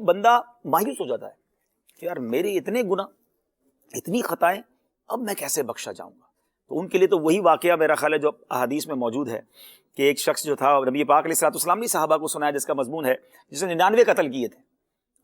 بندہ مایوس ہو جاتا ہے کہ یار میرے اتنے گناہ، اتنی خطائیں، اب میں کیسے بخشا جاؤں گا؟ تو ان کے لیے تو وہی واقعہ میرا خیال ہے جو احادیث میں موجود ہے کہ ایک شخص جو تھا نبی پاک علیہ الصلوۃ والسلام نے صحابہ کو سنایا، جس کا مضمون ہے جس نے 99 قتل کیے تھے،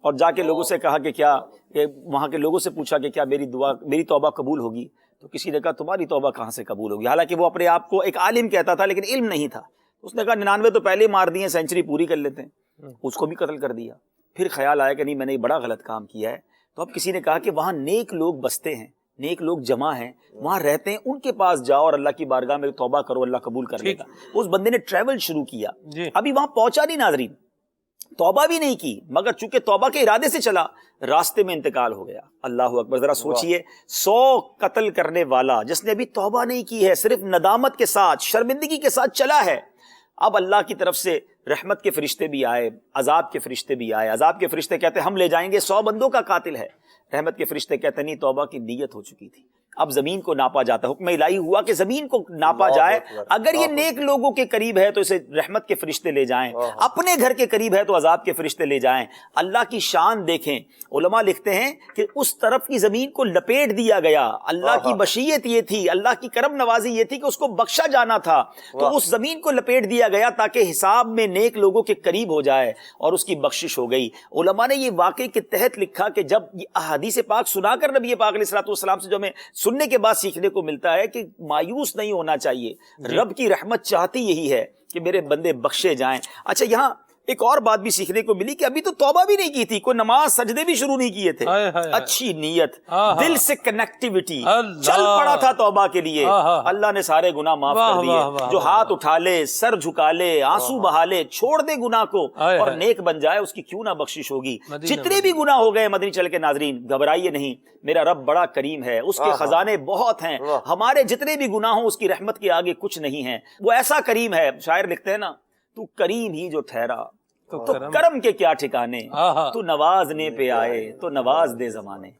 اور جا کے لوگوں سے کہا کہ وہاں کے لوگوں سے پوچھا کہ کیا میری توبہ قبول ہوگی؟ تو کسی نے کہا تمہاری توبہ کہاں سے قبول ہوگی؟ حالانکہ وہ اپنے آپ کو ایک عالم کہتا تھا لیکن علم نہیں تھا۔ اس نے کہا 99 تو پہلے مار دیے، سینچری پوری کر لیتے ہیں۔ اس کو بھی قتل کر دیا۔ پھر خیال آیا کہ نہیں، میں نے بڑا غلط کام کیا ہے۔ تو اب کسی نے کہا کہ وہاں نیک لوگ بستے ہیں، نیک لوگ جمع ہیں، وہاں رہتے ہیں، ان کے پاس جاؤ اور اللہ کی بارگاہ میں توبہ کرو، اللہ قبول کر لے گا۔ اس بندے نے ٹریول شروع کیا، ابھی وہاں پہنچا نہیں ناظرین، توبہ بھی نہیں کی، مگر چونکہ توبہ کے ارادے سے چلا، راستے میں انتقال ہو گیا۔ اللہ اکبر! ذرا سوچئے، 100 قتل کرنے والا جس نے ابھی توبہ نہیں کی ہے، صرف ندامت کے ساتھ، شرمندگی کے ساتھ چلا ہے، اب اللہ کی طرف سے رحمت کے فرشتے بھی آئے، عذاب کے فرشتے بھی آئے۔ عذاب کے فرشتے کہتے ہیں ہم لے جائیں گے، 100 بندوں کا قاتل ہے۔ رحمت کے فرشتے کہتے ہیں نہیں، توبہ کی نیت ہو چکی تھی۔ اب زمین کو ناپا جاتا، حکم الہی ہوا کہ زمین کو ناپا جائے، اگر یہ نیک لوگوں کے قریب ہے تو اسے رحمت کے فرشتے لے جائیں، اپنے گھر کے قریب ہے تو عذاب کے فرشتے لے جائیں۔ اللہ کی شان دیکھیں، علماء لکھتے ہیں کہ اس طرف کی زمین کو لپیٹ دیا گیا۔ اللہ کی بشیت یہ تھی، اللہ کی کرم نوازی یہ تھی کہ اس کو بخشا جانا تھا، تو اس زمین کو لپیٹ دیا گیا تاکہ حساب میں نیک لوگوں کے قریب ہو جائے، اور اس کی بخشش ہو گئی۔ علماء نے یہ واقعے کے تحت لکھا کہ جب یہ احادیث پاک سنا کر نبی پاک علیہ الصلوۃ والسلام سے جو ہمیں سننے کے بعد سیکھنے کو ملتا ہے کہ مایوس نہیں ہونا چاہیے، رب کی رحمت چاہتی یہی ہے کہ میرے بندے بخشے جائیں۔ اچھا، یہاں ایک اور بات بھی سیکھنے کو ملی کہ ابھی تو توبہ بھی نہیں کی تھی، کوئی نماز سجدے بھی شروع نہیں کیے تھے، اچھی نیت، دل سے کنیکٹیوٹی، چل پڑا تھا توبہ کے لیے، اللہ نے سارے گناہ معاف کر دیے۔ جو ہاتھ اٹھا لے، سر جھکا لے، آنسو بہا لے، چھوڑ دے گناہ کو اور نیک بن جائے، اس کی کیوں نہ بخشش ہوگی۔ جتنے بھی گناہ ہو گئے مدنی چل کے ناظرین، گھبرائیے نہیں، میرا رب بڑا کریم ہے، اس کے خزانے بہت ہیں، ہمارے جتنے بھی گناہ ہوں اس کی رحمت کے آگے کچھ نہیں ہیں۔ وہ ایسا کریم ہے، شاعر لکھتے ہیں نا، تو کریم ہی جو ٹھہرا تو کرم کے کیا ٹھکانے، تو نوازنے پہ آئے تو نواز دے زمانے۔